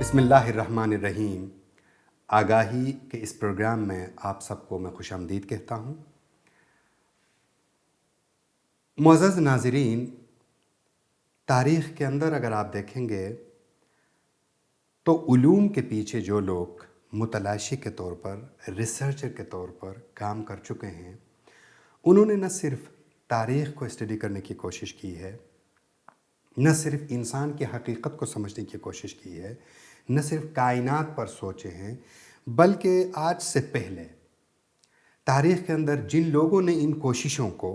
بسم اللہ الرحمن الرحیم۔ آگاہی کے اس پروگرام میں آپ سب کو میں خوش آمدید کہتا ہوں۔ معزز ناظرین، تاریخ کے اندر اگر آپ دیکھیں گے تو علوم کے پیچھے جو لوگ متلاشی کے طور پر، ریسرچر کے طور پر کام کر چکے ہیں، انہوں نے نہ صرف تاریخ کو اسٹڈی کرنے کی کوشش کی ہے، نہ صرف انسان کی حقیقت کو سمجھنے کی کوشش کی ہے، نہ صرف کائنات پر سوچے ہیں، بلکہ آج سے پہلے تاریخ کے اندر جن لوگوں نے ان کوششوں کو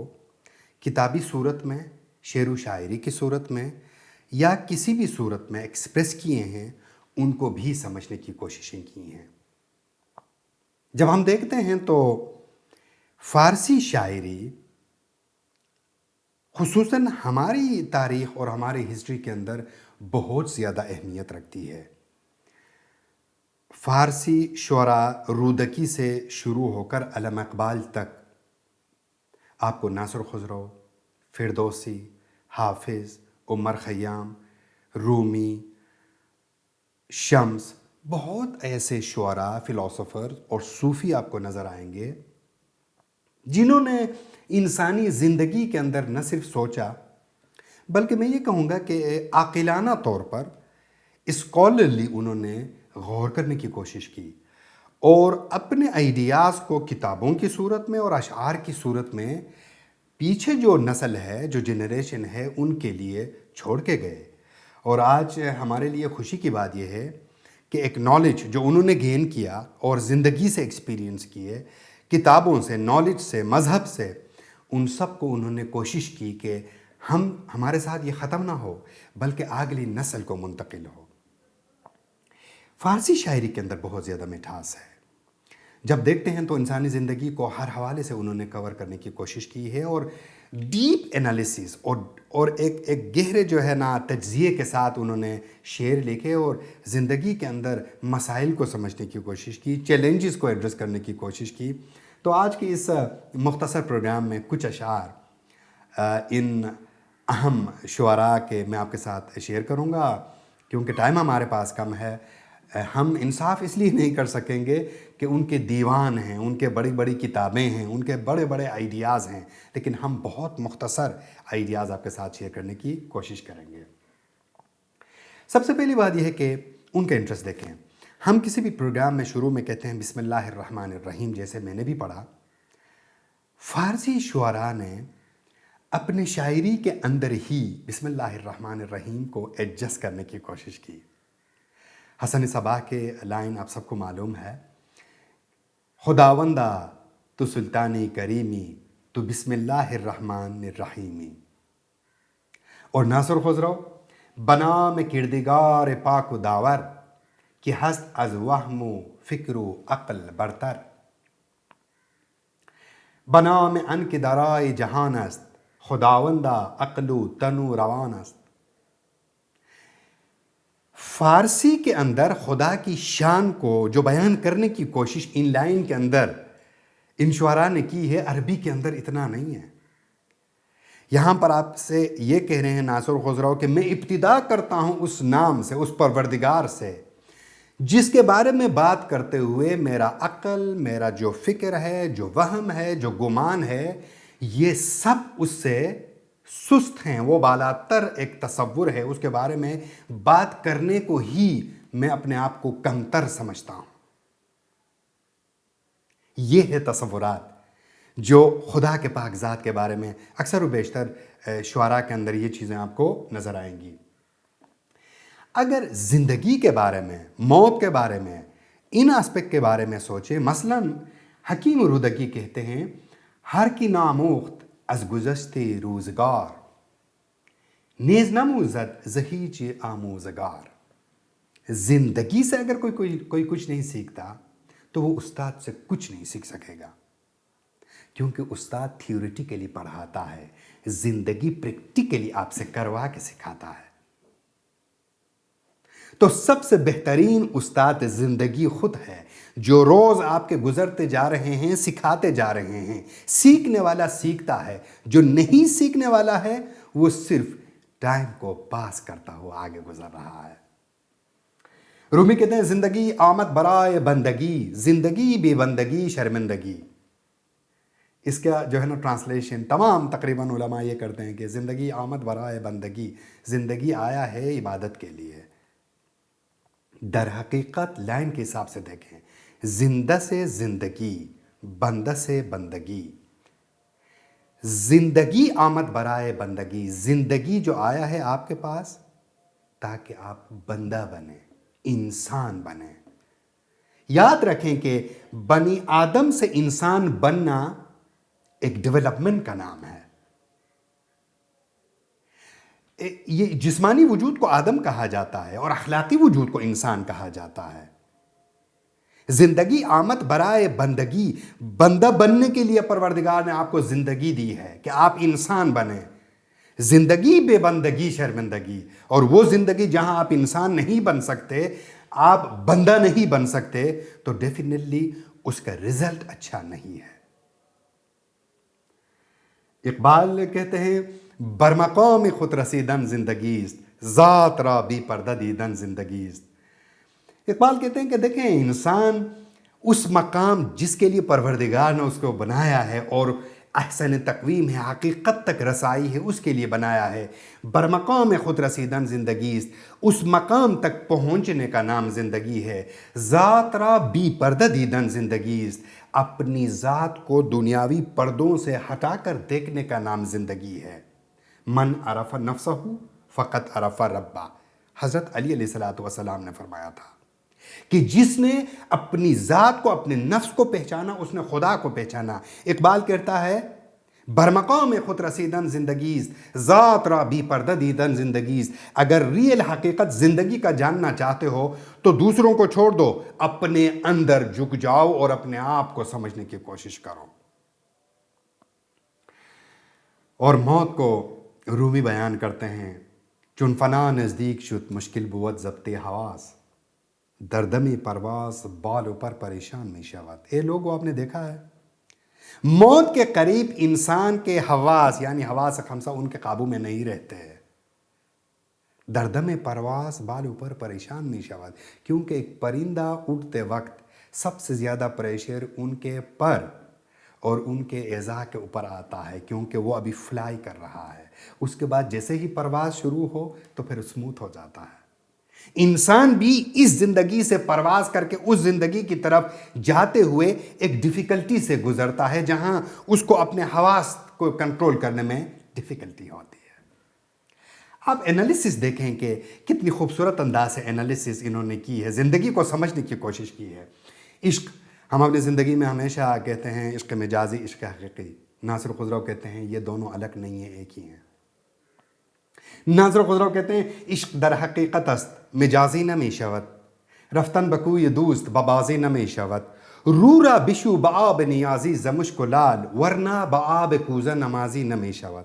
کتابی صورت میں، شعر و شاعری کی صورت میں یا کسی بھی صورت میں ایکسپریس کیے ہیں، ان کو بھی سمجھنے کی کوششیں کی ہیں۔ جب ہم دیکھتے ہیں تو فارسی شاعری خصوصاً ہماری تاریخ اور ہماری ہسٹری کے اندر بہت زیادہ اہمیت رکھتی ہے۔ فارسی شعراء رودکی سے شروع ہو کر علامہ اقبال تک آپ کو ناصر خسرو، فردوسی، حافظ، عمر خیام، رومی، شمس، بہت ایسے شعراء، فلاسفر اور صوفی آپ کو نظر آئیں گے جنہوں نے انسانی زندگی کے اندر نہ صرف سوچا بلکہ میں یہ کہوں گا کہ عاقلانہ طور پر اسکالرلی انہوں نے غور کرنے کی کوشش کی اور اپنے آئیڈیاز کو کتابوں کی صورت میں اور اشعار کی صورت میں پیچھے جو نسل ہے، جو جنریشن ہے، ان کے لیے چھوڑ کے گئے۔ اور آج ہمارے لیے خوشی کی بات یہ ہے کہ ایک نالج جو انہوں نے گین کیا اور زندگی سے ایکسپیرینس کیے، کتابوں سے، نالج سے، مذہب سے، ان سب کو انہوں نے کوشش کی کہ ہمارے ساتھ یہ ختم نہ ہو بلکہ اگلی نسل کو منتقل ہو۔ فارسی شاعری کے اندر بہت زیادہ مٹھاس ہے۔ جب دیکھتے ہیں تو انسانی زندگی کو ہر حوالے سے انہوں نے کور کرنے کی کوشش کی ہے اور ڈیپ انالیسس اور ایک گہرے جو ہے نا تجزیے کے ساتھ انہوں نے شعر لکھے اور زندگی کے اندر مسائل کو سمجھنے کی کوشش کی، چیلنجز کو ایڈریس کرنے کی کوشش کی۔ تو آج کے اس مختصر پروگرام میں کچھ اشعار ان اہم شعراء کے میں آپ کے ساتھ شیئر کروں گا، کیونکہ ٹائم ہمارے پاس کم ہے۔ ہم انصاف اس لیے نہیں کر سکیں گے کہ ان کے دیوان ہیں، ان کے بڑی بڑی کتابیں ہیں، ان کے بڑے بڑے آئیڈیاز ہیں، لیکن ہم بہت مختصر آئیڈیاز آپ کے ساتھ شیئر کرنے کی کوشش کریں گے۔ سب سے پہلی بات یہ ہے کہ ان کا انٹرسٹ دیکھیں۔ ہم کسی بھی پروگرام میں شروع میں کہتے ہیں بسم اللہ الرحمن الرحیم، جیسے میں نے بھی پڑھا۔ فارسی شعراء نے اپنے شاعری کے اندر ہی بسم اللہ الرحمن الرحیم کو ایڈجسٹ کرنے کی کوشش کی۔ حسن صباح کے لائن آپ سب کو معلوم ہے، خداوندہ تو سلطانی کریمی تو بسم اللہ الرحمن الرحیمی۔ اور ناصر خسرو، بنام کردگار پاک و داور کہ ہست از وہم و فکر و عقل برتر، بنام ان کے درائے جہان است خداوندہ عقل و تن و روان است۔ فارسی کے اندر خدا کی شان کو جو بیان کرنے کی کوشش ان لائن کے اندر ان شعراء نے کی ہے، عربی کے اندر اتنا نہیں ہے۔ یہاں پر آپ سے یہ کہہ رہے ہیں ناصر خسرو کہ میں ابتدا کرتا ہوں اس نام سے، اس پروردگار سے جس کے بارے میں بات کرتے ہوئے میرا عقل، میرا جو فکر ہے، جو وہم ہے، جو گمان ہے، یہ سب اس سے سست ہیں۔ وہ بالاتر ایک تصور ہے، اس کے بارے میں بات کرنے کو ہی میں اپنے آپ کو کمتر سمجھتا ہوں۔ یہ ہے تصورات جو خدا کے پاک ذات کے بارے میں اکثر و بیشتر شعراء کے اندر یہ چیزیں آپ کو نظر آئیں گی۔ اگر زندگی کے بارے میں، موت کے بارے میں، ان اسپیکٹ کے بارے میں سوچیں، مثلا حکیم رودکی کہتے ہیں ہر کی ناموخت از گذشت روزگار نیز نموزد ز هیچ آموزگار۔ زندگی سے اگر کوئی کچھ نہیں سیکھتا تو وہ استاد سے کچھ نہیں سیکھ سکے گا، کیونکہ استاد تھیوریٹیکلی پڑھاتا ہے، زندگی پریکٹیکلی آپ سے کروا کے سکھاتا ہے۔ تو سب سے بہترین استاد زندگی خود ہے، جو روز آپ کے گزرتے جا رہے ہیں، سکھاتے جا رہے ہیں۔ سیکھنے والا سیکھتا ہے، جو نہیں سیکھنے والا ہے وہ صرف ٹائم کو پاس کرتا ہوا آگے گزر رہا ہے۔ رومی کہتے ہیں زندگی آمد برائے بندگی، زندگی بے بندگی شرمندگی. اس کا جو ہے نا ٹرانسلیشن تمام تقریباً علماء یہ کرتے ہیں کہ زندگی آمد برائے بندگی، زندگی آیا ہے عبادت کے لیے. در حقیقت لائن کے حساب سے دیکھیں، زندہ سے زندگی، بندہ سے بندگی. زندگی آمد برائے بندگی، زندگی جو آیا ہے آپ کے پاس تاکہ آپ بندہ بنیں، انسان بنیں. یاد رکھیں کہ بنی آدم سے انسان بننا ایک ڈیولپمنٹ کا نام ہے. یہ جسمانی وجود کو آدم کہا جاتا ہے اور اخلاقی وجود کو انسان کہا جاتا ہے. زندگی آمد برائے بندگی، بندہ بننے کے لیے پروردگار نے آپ کو زندگی دی ہے کہ آپ انسان بنیں. زندگی بے بندگی شرمندگی، اور وہ زندگی جہاں آپ انسان نہیں بن سکتے، آپ بندہ نہیں بن سکتے، تو ڈیفینیٹلی اس کا رزلٹ اچھا نہیں ہے. اقبال کہتے ہیں برمقام خود رسیدن زندگی است، ذات را بی پردہ دیدن زندگی است. اقبال کہتے ہیں کہ دیکھیں انسان اس مقام جس کے لیے پروردگار نے اس کو بنایا ہے اور احسن تقویم ہے، حقیقت تک رسائی ہے، اس کے لیے بنایا ہے. برمقام خود رسیدن زندگی است، اس مقام تک پہنچنے کا نام زندگی ہے. ذات را بی پردہ دیدن زندگی است، اپنی ذات کو دنیاوی پردوں سے ہٹا کر دیکھنے کا نام زندگی ہے. من عرف نفسہ فقط عرف ربہ، حضرت علی علیہ السلام نے فرمایا تھا کہ جس نے اپنی ذات کو، اپنے نفس کو پہچانا، اس نے خدا کو پہچانا. اقبال کہتا ہے برمقام خود رسیدن زندگی است، ذات را بی پردہ دیدن زندگی است. اگر ریئل حقیقت زندگی کا جاننا چاہتے ہو تو دوسروں کو چھوڑ دو، اپنے اندر جھک جاؤ اور اپنے آپ کو سمجھنے کی کوشش کرو. اور موت کو رومی بیان کرتے ہیں چون فنا نزدیک شد مشکل بود ضبط حواس، دردمی پرواز بال پر پریشان می شود. اے لوگو، آپ نے دیکھا ہے موت کے قریب انسان کے حواس یعنی حواس خمسہ ان کے قابو میں نہیں رہتے. دردم پرواز بال پر پریشان می شود، کیونکہ ایک پرندہ اڑتے وقت سب سے زیادہ پریشر ان کے پر اور ان کے اعضاء کے اوپر آتا ہے، کیونکہ وہ ابھی فلائی کر رہا ہے. اس کے بعد جیسے ہی پرواز شروع ہو تو پھر اسموتھ ہو جاتا ہے. انسان بھی اس زندگی سے پرواز کر کے اس زندگی کی طرف جاتے ہوئے ایک ڈیفیکلٹی سے گزرتا ہے، جہاں اس کو اپنے حواس کو کنٹرول کرنے میں ڈیفیکلٹی ہوتی ہے. آپ انالیسس دیکھیں کہ کتنی خوبصورت انداز سے انالیسس انہوں نے کی ہے، زندگی کو سمجھنے کی کوشش کی ہے. عشق، ہم اپنی زندگی میں ہمیشہ کہتے ہیں عشق مجازی، عشق حقیقی. ناصر خسرو کہتے ہیں یہ دونوں الگ نہیں ہیں، ایک ہی ہیں. ناصر خسرو کہتے ہیں عشق در حقیقت است مجازی نمی شود، رفتن بکوی دوست ببازی نمی شود، رو را بشو بآب نیازی ز مشک و لال، ورنہ بآب کوزہ نمازی نمی شود.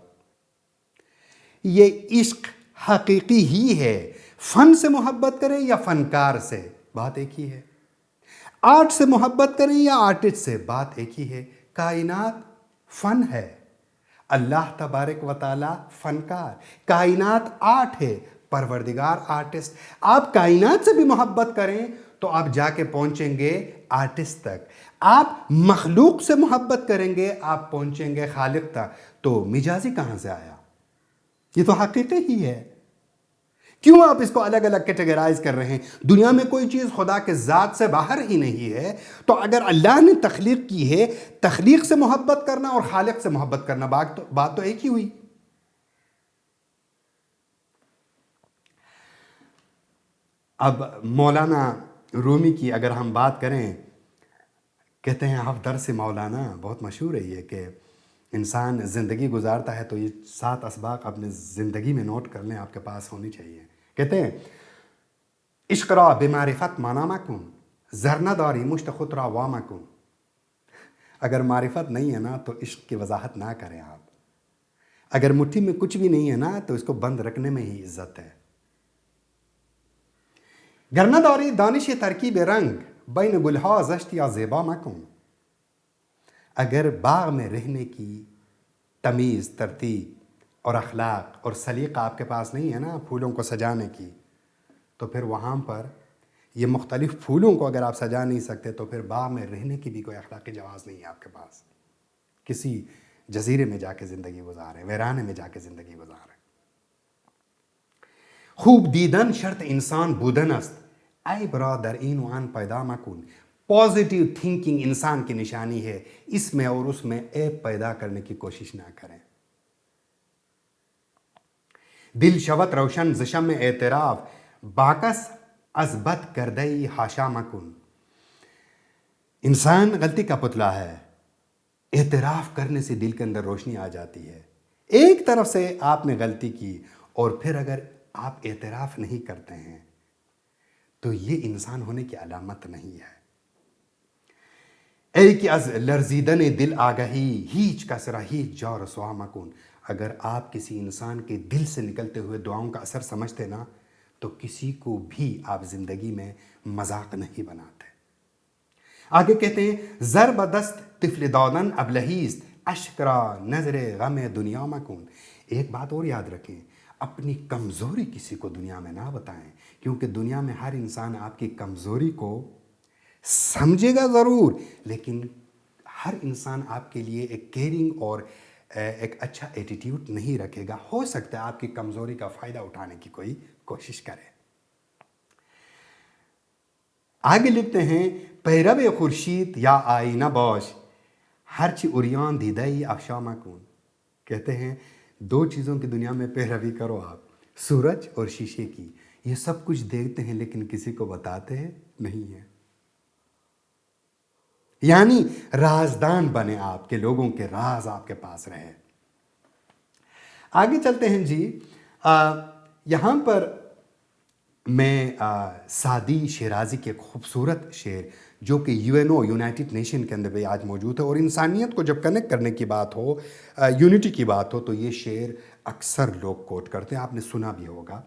یہ عشق حقیقی ہی ہے. فن سے محبت کریں یا فنکار سے، بات ایک ہی ہے. آرٹ سے محبت کریں یا آرٹسٹ سے، بات ایک ہی ہے. کائنات فن ہے، اللہ تبارک و تعالی فنکار. کائنات آرٹ ہے، پروردگار آرٹسٹ. آپ کائنات سے بھی محبت کریں تو آپ جا کے پہنچیں گے آرٹسٹ تک. آپ مخلوق سے محبت کریں گے، آپ پہنچیں گے خالق تک. تو مجازی کہاں سے آیا؟ یہ تو حقیقی ہی ہے. کیوں آپ اس کو الگ الگ کیٹیگرائز کر رہے ہیں؟ دنیا میں کوئی چیز خدا کے ذات سے باہر ہی نہیں ہے. تو اگر اللہ نے تخلیق کی ہے، تخلیق سے محبت کرنا اور خالق سے محبت کرنا بات تو ایک ہی ہوئی. اب مولانا رومی کی اگر ہم بات کریں، کہتے ہیں آپ درس مولانا، بہت مشہور ہے یہ کہ انسان زندگی گزارتا ہے تو یہ 7 اسباق اپنے زندگی میں نوٹ کر لیں، آپ کے پاس ہونی چاہیے. کہتے ہیں عشق را بمعرفت مانا مکن، زر نداری مشت خود را وا مکن. اگر معرفت نہیں ہے نا تو عشق کی وضاحت نہ کریں آپ. اگر مٹھی میں کچھ بھی نہیں ہے نا تو اس کو بند رکھنے میں ہی عزت ہے. گر نداری دانش ترکیب رنگ، بین گلها زشت یا زیبا مکن. اگر باغ میں رہنے کی تمیز، ترتیب اور اخلاق اور سلیقہ آپ کے پاس نہیں ہے نا پھولوں کو سجانے کی، تو پھر وہاں پر یہ مختلف پھولوں کو اگر آپ سجا نہیں سکتے تو پھر باغ میں رہنے کی بھی کوئی اخلاقی جواز نہیں ہے آپ کے پاس. کسی جزیرے میں جا کے زندگی گزاریں، ویرانے میں جا کے زندگی گزاریں. خوب دیدن شرط انسان بودن است، ای برادر این و آن پیدا مکن. پازیٹیو تھنکنگ انسان کی نشانی ہے، اس میں اور اس میں عیب پیدا کرنے کی کوشش نہ کریں. دل شوت روشن ز شمع اعتراف، باکس از بد کردئی حاشا مکن. انسان غلطی کا پتلا ہے، اعتراف کرنے سے دل کے اندر روشنی آ جاتی ہے. ایک طرف سے آپ نے غلطی کی اور پھر اگر آپ اعتراف نہیں کرتے ہیں تو یہ انسان ہونے کی علامت نہیں ہے. ای کہ از لرزیدن دل آگہی، ہیچ کس را ہیچ جا رسوا مکن. اگر آپ کسی انسان کے دل سے نکلتے ہوئے دعاؤں کا اثر سمجھتے نا تو کسی کو بھی آپ زندگی میں مذاق نہیں بناتے. آگے کہتے ہیں زربدست طفل دادن ابلہیست، اشکرا نظر غم دنیا مکن. ایک بات اور یاد رکھیں، اپنی کمزوری کسی کو دنیا میں نہ بتائیں، کیونکہ دنیا میں ہر انسان آپ کی کمزوری کو سمجھے گا ضرور، لیکن ہر انسان آپ کے لیے ایک کیئرنگ اور ایک اچھا ایٹیٹیوڈ نہیں رکھے گا. ہو سکتا ہے آپ کی کمزوری کا فائدہ اٹھانے کی کوئی کوشش کرے. آگے لکھتے ہیں پیرو خورشید یا آئینہ باش، ہرچی اریان دیدئی افشا مکن. کہتے ہیں دو چیزوں کی دنیا میں پیروی کرو آپ، سورج اور شیشے کی. یہ سب کچھ دیکھتے ہیں لیکن کسی کو بتاتے ہیں نہیں ہیں. یعنی رازدان بنے آپ کے، لوگوں کے راز آپ کے پاس رہے. آگے چلتے ہیں جی. یہاں پر میں سعدی شیرازی کے خوبصورت شعر جو کہ UNO یونائٹڈ نیشن کے اندر بھی آج موجود ہے، اور انسانیت کو جب کنیکٹ کرنے کی بات ہو، یونٹی کی بات ہو، تو یہ شعر اکثر لوگ کوٹ کرتے ہیں. آپ نے سنا بھی ہوگا.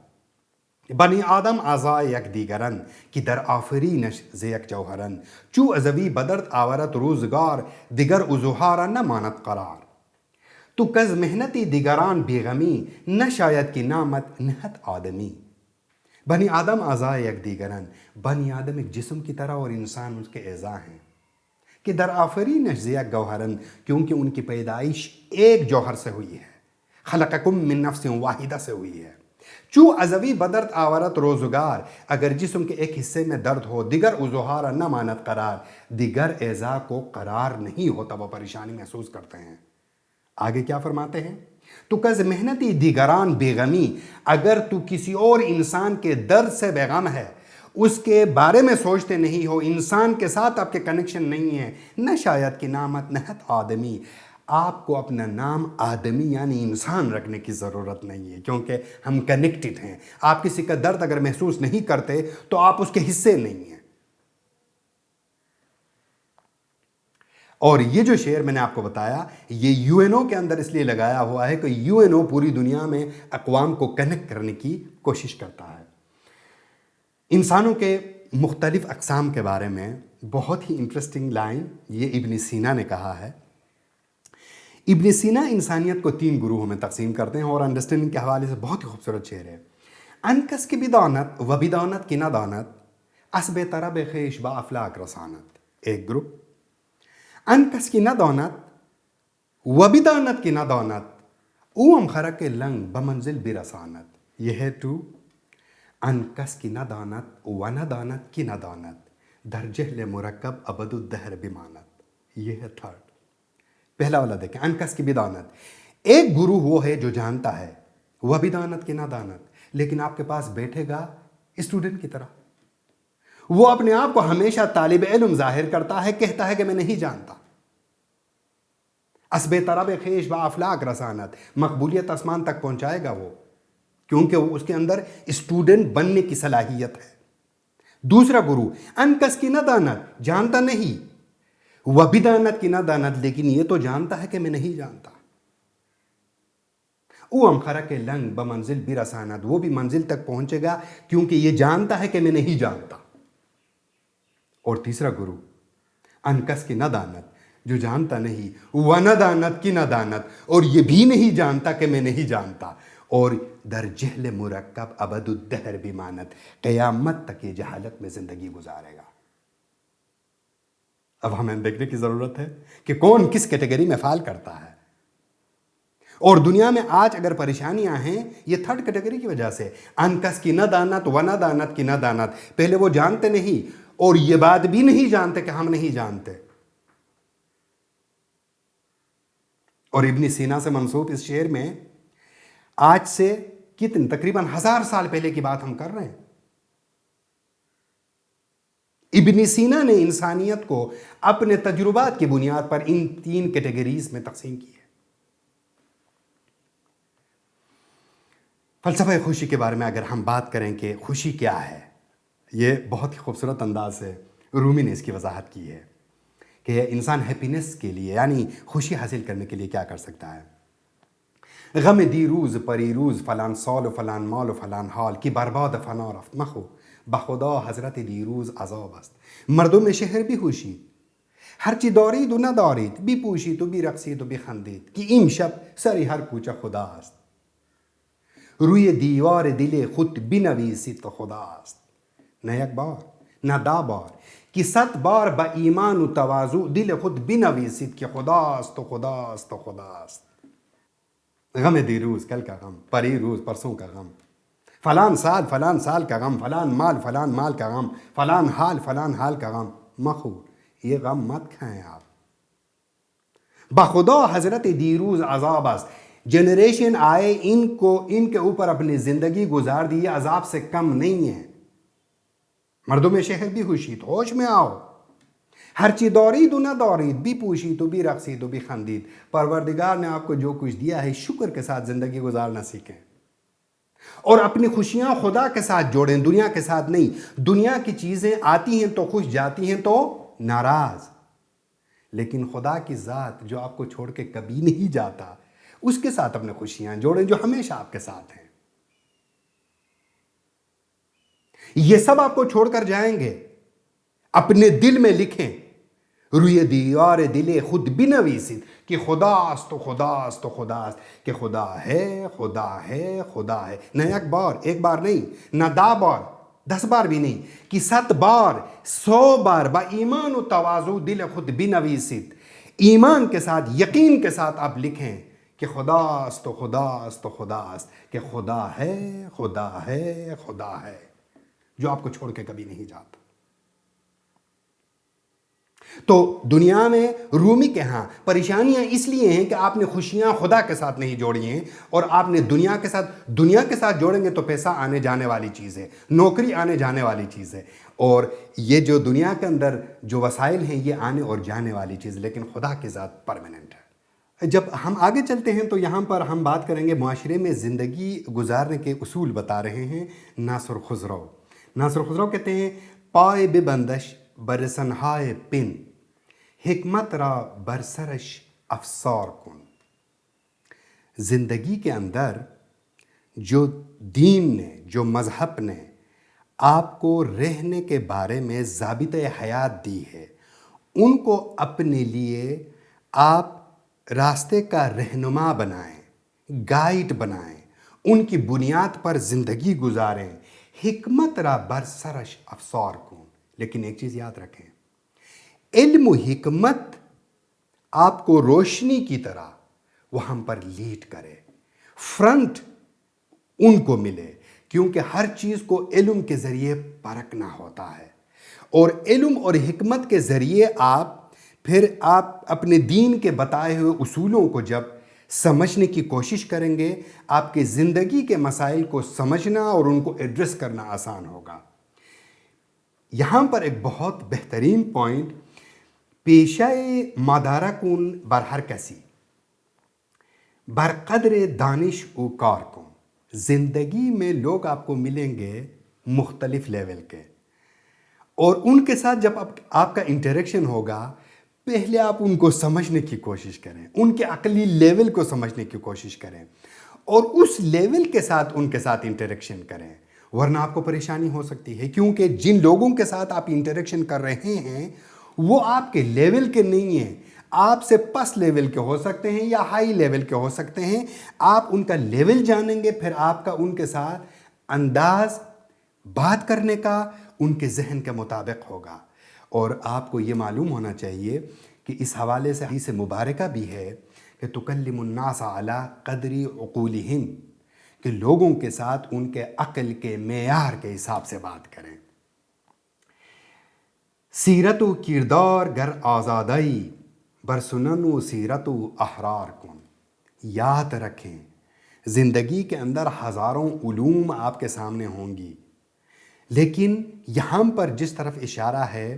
بنی آدم اعضا یک دیگرن کی در آفرینش ز یک جوهرن، چو ازوی بدرد آورت روزگار دیگر عضوها را نماند قرار. تو کز محنتی دیگران بیغمی، نشاید کی نامت نہت آدمی. بنی آدم اعضا یک دیگرن، بنی آدم ایک جسم کی طرح اور انسان اس کے اعضاء ہیں. کہ در آفرینش ز یک جوهرن، کیونکہ ان کی پیدائش ایک جوہر سے ہوئی ہے. خلقکم من نفس واحدہ سے ہوئی ہے. چو ازوی بدرد آورت روزگار، اگر جسم کے ایک حصے میں درد ہو، دیگر عضوہارا نہ مانت قرار، دیگر اعضاء کو قرار نہیں ہوتا، وہ پریشانی محسوس کرتے ہیں. آگے کیا فرماتے ہیں؟ تو کز محنتی دیگران بیغمی، اگر تو کسی اور انسان کے درد سے بیغم ہے، اس کے بارے میں سوچتے نہیں ہو، انسان کے ساتھ آپ کے کنیکشن نہیں ہے، نہ شاید کی نامت نہت آدمی. آپ کو اپنا نام آدمی یعنی انسان رکھنے کی ضرورت نہیں ہے، کیونکہ ہم کنیکٹڈ ہیں. آپ کسی کا درد اگر محسوس نہیں کرتے تو آپ اس کے حصے نہیں ہیں. اور یہ جو شعر میں نے آپ کو بتایا، یہ UNO کے اندر اس لیے لگایا ہوا ہے کہ UNO پوری دنیا میں اقوام کو کنیکٹ کرنے کی کوشش کرتا ہے. انسانوں کے مختلف اقسام کے بارے میں بہت ہی انٹرسٹنگ لائن یہ ابن سینا نے کہا ہے. ابن سینا انسانیت کو 3 گروہوں میں تقسیم کرتے ہیں اور انڈرسٹینڈنگ کے حوالے سے بہت ہی خوبصورت شعر ہے. انکس کی بدانت و بدانت کی ندانت، اسب طرب خویش با افلاک رسانت. ایک گروپ. انکس کی ندانت و بدانت کی ندانت، اوم خرک لنگ بمنزل برسانت. یہ ہے 2. انکس کی ندانت و ندانت کی ندانت، در جہل مرکب ابد الدہر بمانت. یہ ہے 3. پہلا والا دیکھیں، انکس کی بدانت. ایک گروہ وہ ہے جو جانتا ہے، وہ بدانت کی ندانت، لیکن آپ کے پاس بیٹھے گا اسٹوڈنٹ کی طرح. وہ اپنے آپ کو ہمیشہ طالب علم ظاہر کرتا ہے، کہتا ہے کہ میں نہیں جانتا. اسب طرب خویش با افلاک رسانت، مقبولیت آسمان تک پہنچائے گا وہ، کیونکہ وہ اس کے اندر اسٹوڈنٹ بننے کی صلاحیت ہے. دوسرا گروہ انکس کی ندانت، جانتا نہیں، وہ بدانت کی ندانت، لیکن یہ تو جانتا ہے کہ میں نہیں جانتا. او ہم خرک لنگ بمنزل برسانت، وہ بھی منزل تک پہنچے گا کیونکہ یہ جانتا ہے کہ میں نہیں جانتا. اور تیسرا گروہ انکس کی ندانت، جو جانتا نہیں، وہ ندانت کی ندانت، اور یہ بھی نہیں جانتا کہ میں نہیں جانتا. اور در جہل مرکب ابد الدہر بھی مانت، قیامت تک یہ جہالت میں زندگی گزارے گا۔ اب ہمیں دیکھنے کی ضرورت ہے کہ کون کس کیٹیگری میں فال کرتا ہے۔ اور دنیا میں آج اگر پریشانیاں ہیں یہ تھرڈ کیٹیگری کی وجہ سے، انکس کی نہ دانت و نہ دانت کی نہ دانت، پہلے وہ جانتے نہیں اور یہ بات بھی نہیں جانتے کہ ہم نہیں جانتے۔ اور ابن سینا سے منسوب اس شعر میں آج سے کتنے تقریباً 1000 سال پہلے کی بات ہم کر رہے ہیں۔ ابن سینا نے انسانیت کو اپنے تجربات کی بنیاد پر ان 3 کیٹیگریز میں تقسیم کی ہے۔ فلسفہ خوشی کے بارے میں اگر ہم بات کریں کہ خوشی کیا ہے، یہ بہت ہی خوبصورت انداز سے رومی نے اس کی وضاحت کی ہے کہ انسان ہیپینس کے لیے یعنی خوشی حاصل کرنے کے لیے کیا کر سکتا ہے۔ غم دی روز پری روز فلان سال و فلان مال و فلان حال کی برباد فنا رفت مخو بخدا حضرت دی روز عذاب است مردم میں شہر بھی خوشی ہرچی دارید و ندارید بی پوشید و بی رقصید و بی خندید کی امشب سری ہر کوچه خدا است روی دیوار دل خود بنویسید تو خدا است نه یک بار نه 10 بار کی 100 بار با ایمان و تواضع دل خود بنویسید که خداست و خداست و خداست۔ غم دیروز کل کا غم، پری روز پرسوں کا غم، فلان سال کا غم، فلان مال کا غم، فلان حال کا غم، مخو یہ غم مت کھائیں آپ۔ بخدا حضرت دیروز عذاب است، جنریشن آئے ان کے اوپر اپنی زندگی گزار دی، یہ عذاب سے کم نہیں ہے۔ مردوں میں شہر بھی خوشید، ہوش میں آؤ، ہر چی دورید و نہ دورید بھی پوشید و بھی رقصید و بھی خندید۔ پروردگار نے آپ کو جو کچھ دیا ہے شکر کے ساتھ زندگی گزارنا سیکھیں اور اپنی خوشیاں خدا کے ساتھ جوڑیں، دنیا کے ساتھ نہیں۔ دنیا کی چیزیں آتی ہیں تو خوش، جاتی ہیں تو ناراض، لیکن خدا کی ذات جو آپ کو چھوڑ کے کبھی نہیں جاتا اس کے ساتھ اپنے خوشیاں جوڑیں جو ہمیشہ آپ کے ساتھ ہیں۔ یہ سب آپ کو چھوڑ کر جائیں گے، اپنے دل میں لکھیں روی دیوار دل خود بنویسید کہ خداست و خداست و خداست، کہ خدا ہے خدا ہے خدا ہے، نہ ایک بار نہیں، نہ 10 بار 10 بار بھی نہیں، کہ 100 بار 100 بار با ایمان و تواضع دل خود بنویسید، ایمان کے ساتھ یقین کے ساتھ آپ لکھیں کہ خداست و خداست و خداست، کہ خدا ہے خدا ہے خدا ہے جو آپ کو چھوڑ کے کبھی نہیں جاتا۔ تو دنیا میں رومی کے ہاں پریشانیاں اس لیے ہیں کہ آپ نے خوشیاں خدا کے ساتھ نہیں جوڑی ہیں، اور آپ نے دنیا کے ساتھ جوڑیں گے تو پیسہ آنے جانے والی چیز ہے، نوکری آنے جانے والی چیز ہے، اور یہ جو دنیا کے اندر جو وسائل ہیں یہ آنے اور جانے والی چیز، لیکن خدا کی ذات پرماننٹ ہے۔ جب ہم آگے چلتے ہیں تو یہاں پر ہم بات کریں گے معاشرے میں زندگی گزارنے کے اصول بتا رہے ہیں ناصر خسرو۔ ناصر خسرو کہتے ہیں پائے ببندش برسنہائے پن حکمت را برسرش افسار کن۔ زندگی کے اندر جو دین نے، جو مذہب نے آپ کو رہنے کے بارے میں ضابطۂ حیات دی ہے، ان کو اپنے لیے آپ راستے کا رہنما بنائیں، گائیڈ بنائیں، ان کی بنیاد پر زندگی گزاریں۔ حکمت را برسرش افسار کن، لیکن ایک چیز یاد رکھیں، علم و حکمت آپ کو روشنی کی طرح وہ ہم پر لیڈ کرے، فرنٹ ان کو ملے، کیونکہ ہر چیز کو علم کے ذریعے پرکھنا ہوتا ہے، اور علم اور حکمت کے ذریعے آپ اپنے دین کے بتائے ہوئے اصولوں کو جب سمجھنے کی کوشش کریں گے، آپ کے زندگی کے مسائل کو سمجھنا اور ان کو ایڈریس کرنا آسان ہوگا۔ یہاں پر ایک بہت بہترین پوائنٹ، پیشہ مادارہ کن بر ہر کسی بر قدر دانش او کار کن۔ زندگی میں لوگ آپ کو ملیں گے مختلف لیول کے، اور ان کے ساتھ جب آپ کا انٹریکشن ہوگا، پہلے آپ ان کو سمجھنے کی کوشش کریں، ان کے عقلی لیول کو سمجھنے کی کوشش کریں، اور اس لیول کے ساتھ ان کے ساتھ انٹریکشن کریں، ورنہ آپ کو پریشانی ہو سکتی ہے، کیونکہ جن لوگوں کے ساتھ آپ انٹریکشن کر رہے ہیں وہ آپ کے لیول کے نہیں ہیں، آپ سے پس لیول کے ہو سکتے ہیں یا ہائی لیول کے ہو سکتے ہیں. آپ ان کا لیول جانیں گے، پھر آپ کا ان کے ساتھ انداز بات کرنے کا ان کے ذہن کے مطابق ہوگا. اور آپ کو یہ معلوم ہونا چاہیے کہ اس حوالے سے حدیث مبارکہ بھی ہے کہ تکلم الناس علی قدر عقولہم، کہ لوگوں کے ساتھ ان کے عقل کے معیار کے حساب سے بات کریں. سیرت و کردار گر آزادائی بر سنن و سیرت و احرار کن. یاد رکھیں زندگی کے اندر ہزاروں علوم آپ کے سامنے ہوں گی، لیکن یہاں پر جس طرف اشارہ ہے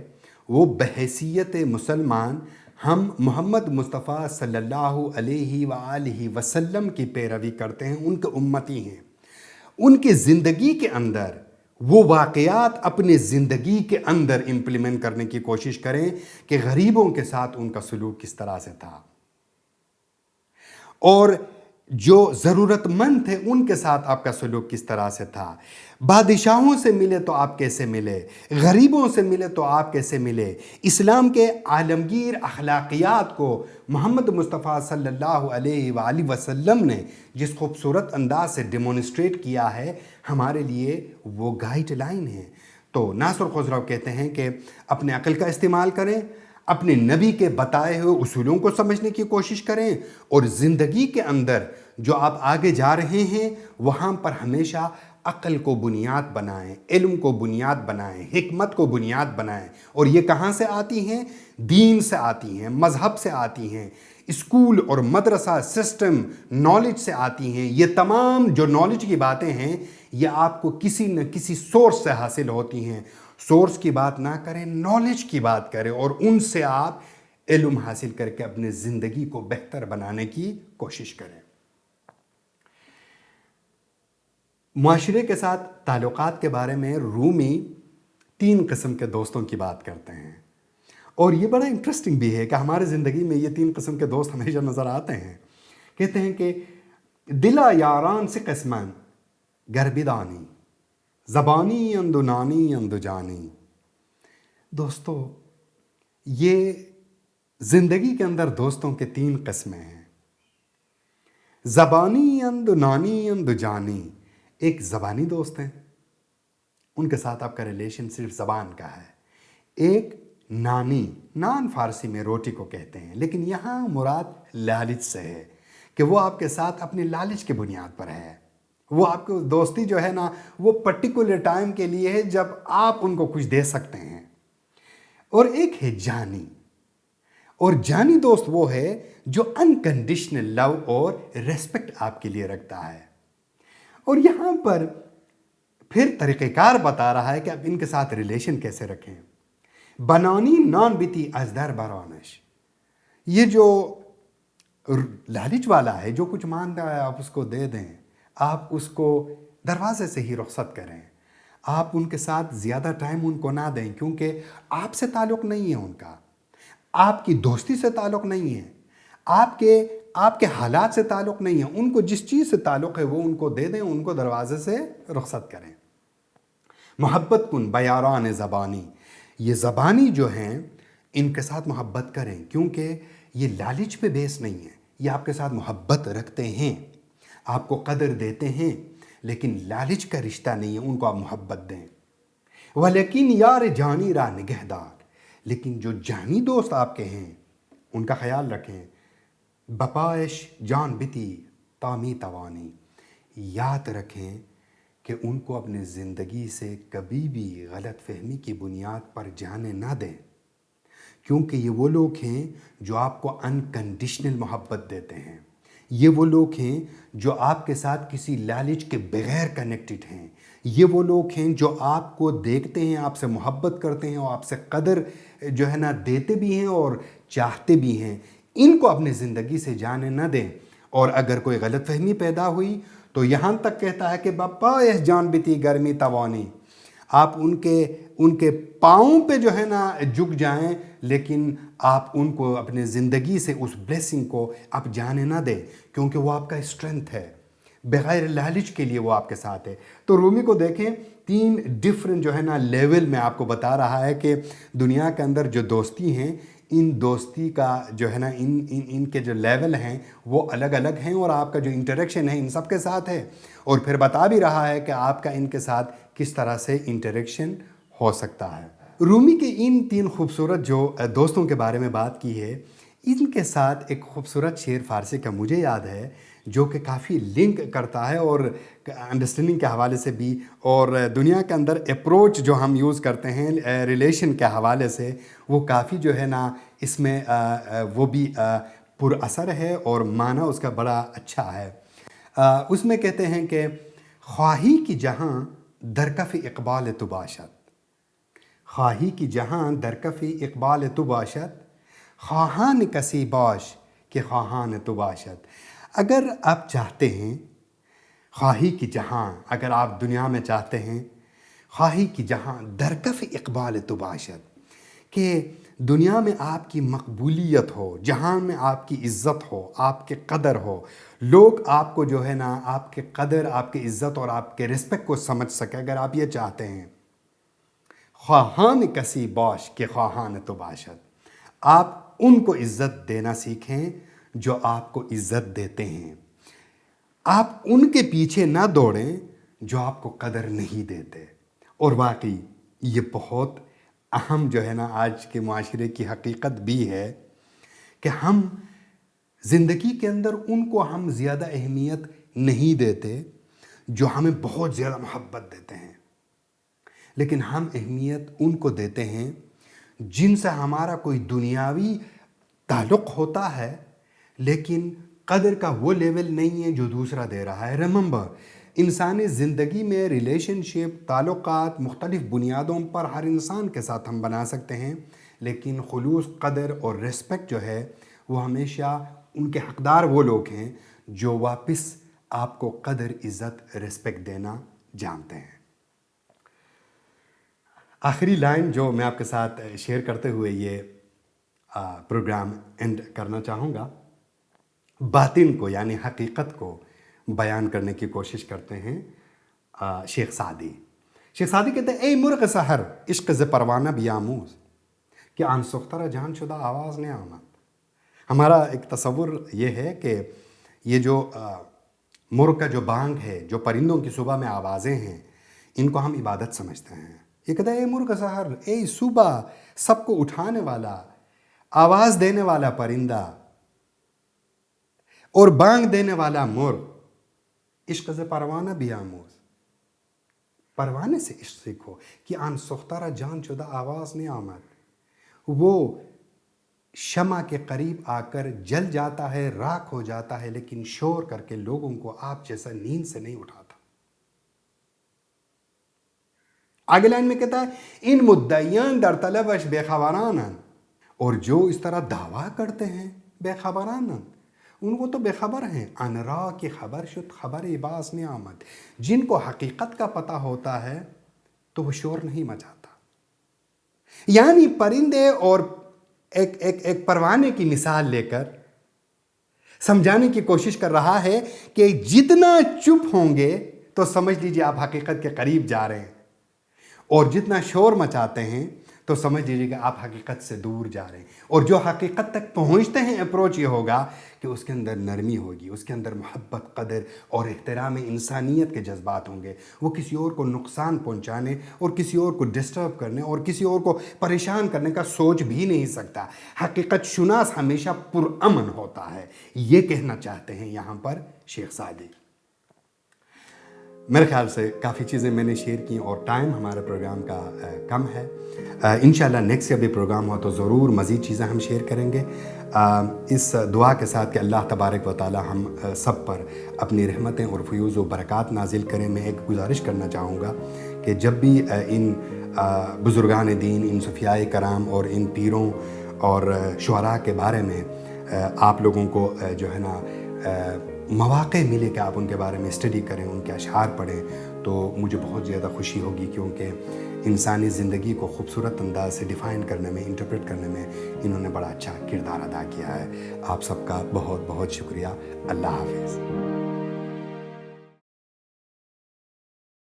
وہ بحیثیت مسلمان ہم محمد مصطفیٰ صلی اللہ علیہ وآلہ وسلم کی پیروی کرتے ہیں، ان کے امتی ہیں. ان کی زندگی کے اندر وہ واقعات اپنے زندگی کے اندر امپلیمنٹ کرنے کی کوشش کریں کہ غریبوں کے ساتھ ان کا سلوک کس طرح سے تھا، اور جو ضرورت مند تھے ان کے ساتھ آپ کا سلوک کس طرح سے تھا. بادشاہوں سے ملے تو آپ کیسے ملے، غریبوں سے ملے تو آپ کیسے ملے. اسلام کے عالمگیر اخلاقیات کو محمد مصطفیٰ صلی اللہ علیہ وآلہ وسلم نے جس خوبصورت انداز سے ڈیمونسٹریٹ کیا ہے، ہمارے لیے وہ گائیڈ لائن ہے. تو ناصر خسرو کہتے ہیں کہ اپنے عقل کا استعمال کریں، اپنے نبی کے بتائے ہوئے اصولوں کو سمجھنے کی کوشش کریں، اور زندگی کے اندر جو آپ آگے جا رہے ہیں وہاں پر ہمیشہ عقل کو بنیاد بنائیں، علم کو بنیاد بنائیں، حکمت کو بنیاد بنائیں. اور یہ کہاں سے آتی ہیں؟ دین سے آتی ہیں، مذہب سے آتی ہیں، اسکول اور مدرسہ سسٹم نالج سے آتی ہیں. یہ تمام جو نالج کی باتیں ہیں یہ آپ کو کسی نہ کسی سورس سے حاصل ہوتی ہیں. سورس کی بات نہ کریں، نالج کی بات کریں، اور ان سے آپ علم حاصل کر کے اپنے زندگی کو بہتر بنانے کی کوشش کریں. معاشرے کے ساتھ تعلقات کے بارے میں رومی 3 قسم کے دوستوں کی بات کرتے ہیں، اور یہ بڑا انٹرسٹنگ بھی ہے کہ ہمارے زندگی میں یہ 3 قسم کے دوست ہمیشہ نظر آتے ہیں. کہتے ہیں کہ دلا یاران سے قسمن گربدانی زبانی اندو نانی اندو جانی. دوستو، یہ زندگی کے اندر دوستوں کے 3 قسمیں ہیں. زبانی اندو نانی اندو جانی. ایک زبانی دوست ہیں، ان کے ساتھ آپ کا ریلیشن صرف زبان کا ہے. ایک نانی، نان فارسی میں روٹی کو کہتے ہیں، لیکن یہاں مراد لالچ سے ہے کہ وہ آپ کے ساتھ اپنے لالچ کے بنیاد پر ہے. وہ آپ کو دوستی جو ہے نا وہ پرٹیکولر ٹائم کے لیے ہے جب آپ ان کو کچھ دے سکتے ہیں. اور ایک ہے جانی، اور جانی دوست وہ ہے جو انکنڈیشنل لو اور ریسپیکٹ آپ کے لیے رکھتا ہے. اور یہاں پر پھر طریقہ کار بتا رہا ہے کہ اب ان کے ساتھ ریلیشن کیسے رکھیں. بنانی نان بیتی از در برانش. یہ جو لالچ والا ہے، جو کچھ مانگتا ہے آپ اس کو دے دیں، آپ اس کو دروازے سے ہی رخصت کریں. آپ ان کے ساتھ زیادہ ٹائم ان کو نہ دیں، کیونکہ آپ سے تعلق نہیں ہے ان کا، آپ کی دوستی سے تعلق نہیں ہے، آپ کے حالات سے تعلق نہیں ہے. ان کو جس چیز سے تعلق ہے وہ ان کو دے دیں، ان کو دروازے سے رخصت کریں. محبت کن بیاران زبانی. یہ زبانی جو ہیں ان کے ساتھ محبت کریں، کیونکہ یہ لالچ پہ بیس نہیں ہے. یہ آپ کے ساتھ محبت رکھتے ہیں، آپ کو قدر دیتے ہیں، لیکن لالچ کا رشتہ نہیں ہے. ان کو آپ محبت دیں. ولیکن یار جانی را نگہدار. لیکن جو جانی دوست آپ کے ہیں ان کا خیال رکھیں. بپائش جان بیتی تامی توانی. یاد رکھیں کہ ان کو اپنی زندگی سے کبھی بھی غلط فہمی کی بنیاد پر جانے نہ دیں، کیونکہ یہ وہ لوگ ہیں جو آپ کو انکنڈیشنل محبت دیتے ہیں. یہ وہ لوگ ہیں جو آپ کے ساتھ کسی لالچ کے بغیر کنیکٹڈ ہیں. یہ وہ لوگ ہیں جو آپ کو دیکھتے ہیں، آپ سے محبت کرتے ہیں، اور آپ سے قدر جو ہے نا دیتے بھی ہیں اور چاہتے بھی ہیں. ان کو اپنی زندگی سے جانے نہ دیں. اور اگر کوئی غلط فہمی پیدا ہوئی تو یہاں تک کہتا ہے کہ باپا اس جان بیتی گرمی توانی. آپ ان کے پاؤں پہ جو ہے نا جھک جائیں، لیکن آپ ان کو اپنے زندگی سے اس بلیسنگ کو آپ جانے نہ دیں، کیونکہ وہ آپ کا اسٹرینتھ ہے. بغیر لالچ کے لیے وہ آپ کے ساتھ ہے. تو رومی کو دیکھیں 3 ڈیفرنٹ جو ہے نا لیول میں آپ کو بتا رہا ہے کہ دنیا کے اندر جو دوستی ہیں ان دوستی کا جو ہے نا ان کے جو لیول ہیں وہ الگ الگ ہیں، اور آپ کا جو انٹریکشن ہے ان سب کے ساتھ ہے، اور پھر بتا بھی رہا ہے کہ آپ کا ان کے ساتھ کس طرح سے انٹریکشن ہو سکتا ہے۔ رومی کے ان 3 خوبصورت جو دوستوں کے بارے میں بات کی ہے، ان کے ساتھ ایک خوبصورت شعر فارسی کا مجھے یاد ہے جو کہ کافی لنک کرتا ہے، اور انڈرسٹینڈنگ کے حوالے سے بھی، اور دنیا کے اندر اپروچ جو ہم یوز کرتے ہیں ریلیشن کے حوالے سے، وہ کافی جو ہے نا اس میں وہ بھی پر اثر ہے، اور معنی اس کا بڑا اچھا ہے۔ اس میں کہتے ہیں کہ خواہی کی جہاں درکف اقبال تو باشد، خواہی کی جہاں درکف اقبال تو باشد، خواہان کسی باش کہ خواہان تو باشد۔ اگر آپ چاہتے ہیں خواہی کی جہاں، اگر آپ دنیا میں چاہتے ہیں خواہی کی جہاں درکف اقبال تو باشد، کہ دنیا میں آپ کی مقبولیت ہو، جہاں میں آپ کی عزت ہو، آپ کے قدر ہو، لوگ آپ کو جو ہے نا آپ کے قدر، آپ کی عزت اور آپ کے رسپیکٹ کو سمجھ سکے، اگر آپ یہ چاہتے ہیں، خواہان کسی باش کہ خواہان تو باشد، آپ ان کو عزت دینا سیکھیں جو آپ کو عزت دیتے ہیں، آپ ان کے پیچھے نہ دوڑیں جو آپ کو قدر نہیں دیتے۔ اور واقعی یہ بہت اہم جو ہے نا آج کے معاشرے کی حقیقت بھی ہے کہ ہم زندگی کے اندر ان کو ہم زیادہ اہمیت نہیں دیتے جو ہمیں بہت زیادہ محبت دیتے ہیں، لیکن ہم اہمیت ان کو دیتے ہیں جن سے ہمارا کوئی دنیاوی تعلق ہوتا ہے لیکن قدر کا وہ لیول نہیں ہے جو دوسرا دے رہا ہے۔ ریممبر، انسانی زندگی میں ریلیشن شپ، تعلقات مختلف بنیادوں پر ہر انسان کے ساتھ ہم بنا سکتے ہیں، لیکن خلوص، قدر اور ریسپیکٹ جو ہے وہ ہمیشہ ان کے حقدار وہ لوگ ہیں جو واپس آپ کو قدر، عزت، ریسپیکٹ دینا جانتے ہیں۔ آخری لائن جو میں آپ کے ساتھ شیئر کرتے ہوئے یہ پروگرام اینڈ کرنا چاہوں گا، باطن کو یعنی حقیقت کو بیان کرنے کی کوشش کرتے ہیں شیخ سعدی۔ شیخ سعدی کہتے ہیں: اے مرغ سحر عشق ز پروانہ بیاموز، کہ آن سخترا جان شدہ آواز نے آمد۔ ہمارا ایک تصور یہ ہے کہ یہ جو مرغ کا جو بانگ ہے، جو پرندوں کی صبح میں آوازیں ہیں، ان کو ہم عبادت سمجھتے ہیں۔ یہ کہتا ہے: اے مرغ سحر، اے صبح سب کو اٹھانے والا، آواز دینے والا پرندہ اور بانگ دینے والا مرغ، عشق سے پروانہ بیاموز، پروانے سے عشق سیکھو، کہ آن سخترا جان شدہ آواز نے آمد، وہ شمع کے قریب آ کر جل جاتا ہے، راکھ ہو جاتا ہے، لیکن شور کر کے لوگوں کو آپ جیسا نیند سے نہیں اٹھاتا۔ آگے لائن میں کہتا ہے: ان مدعیان در طلبش بے خبرانن، اور جو اس طرح دعویٰ کرتے ہیں بے خبرانن، ان کو تو بے خبر ہیں۔ انرا کی خبر شد خبر باز نے آمد، جن کو حقیقت کا پتہ ہوتا ہے تو وہ شور نہیں مچاتا۔ یعنی پرندے اور ایک پروانے کی مثال لے کر سمجھانے کی کوشش کر رہا ہے کہ جتنا چپ ہوں گے تو سمجھ لیجیے آپ حقیقت کے قریب جا رہے ہیں، اور جتنا شور مچاتے ہیں تو سمجھ لیجیے کہ آپ حقیقت سے دور جا رہے ہیں۔ اور جو حقیقت تک پہنچتے ہیں اپروچ یہ ہوگا کہ اس کے اندر نرمی ہوگی، اس کے اندر محبت، قدر اور احترام انسانیت کے جذبات ہوں گے۔ وہ کسی اور کو نقصان پہنچانے اور کسی اور کو ڈسٹرب کرنے اور کسی اور کو پریشان کرنے کا سوچ بھی نہیں سکتا۔ حقیقت شناس ہمیشہ پرامن ہوتا ہے، یہ کہنا چاہتے ہیں یہاں پر شیخ سعدی۔ میرے خیال سے کافی چیزیں میں نے شیئر کی اور ٹائم ہمارے پروگرام کا کم ہے۔ انشاءاللہ نیکسٹ جب بھی پروگرام ہو تو ضرور مزید چیزیں ہم شیئر کریں گے، اس دعا کے ساتھ کہ اللہ تبارک و تعالی ہم سب پر اپنی رحمتیں اور فیوز و برکات نازل کریں۔ میں ایک گزارش کرنا چاہوں گا کہ جب بھی ان بزرگان دین، ان صوفیاء کرام اور ان پیروں اور شعراء کے بارے میں آپ لوگوں کو جو ہے نا مواقع ملے کہ آپ ان کے بارے میں اسٹڈی کریں، ان کے اشعار پڑھیں، تو مجھے بہت زیادہ خوشی ہوگی، کیونکہ انسانی زندگی کو خوبصورت انداز سے ڈیفائن کرنے میں، انٹرپریٹ کرنے میں انہوں نے بڑا اچھا کردار ادا کیا ہے۔ آپ سب کا بہت بہت شکریہ۔ اللہ حافظ۔